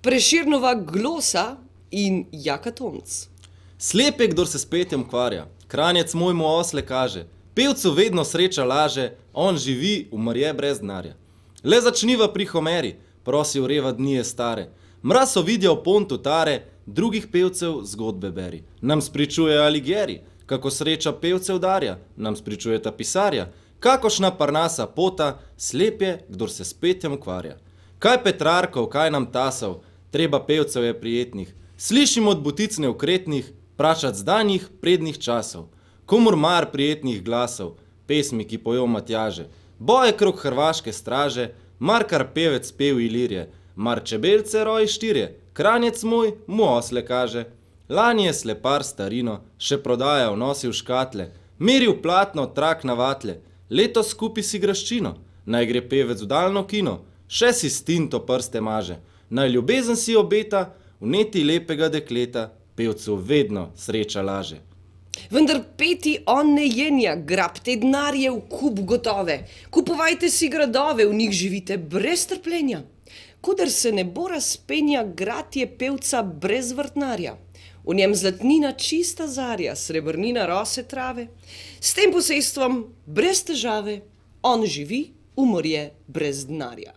Prešernova glosa in Jaka Tomc. Slep je, kdor se s petjem ukvarja, Kranjec moj mu osle kaže, pevcu vedno sreča laže, on živi, umrje brez denarja. Le začniva pri Homeri, prosi vreva dni je stare, mraz ovidja v pontu tare, drugih pevcev zgodbe beri. Nam spričuje Alighieri, kako sreča pevce udarja, nam spričujeta pisarja, kakošna Parnasa pota, slep je, kdor se s petjem ukvarja. Kaj Petrarkov, kaj nam Tasov, treba pevcev je prijetnih, slišim od butic neukretnih, prašat zdanjih prednih časov. Komur mar prijetnih glasov, pesmi, ki pojo Matjaže, boje krog hrvaške straže, mar kar pevec pev Ilirije, mar čebelce roji štirje, Kranjec moj mu osle kaže. Lani je slepar starino, še prodajal, nosil škatle, meril platno, trak na vatle, letos kupi si graščino, naj gre pevec v daljno kino, še si s tinto prste maže, naj ljubezen si obeta, vneti lepega dekleta, pevcu vedno sreča laže. Vendar peti on ne jenja, grabte denarje v kup gotove, kupovajte si gradove, v njih živite brez trpljenja. Kudar se ne bo razpenja, grad je pevca brez vrtnarja. V njem zlatnina čista zarja, srebrnina rose trave. S tem posestvom brez težave, on živi, umrje brez denarja.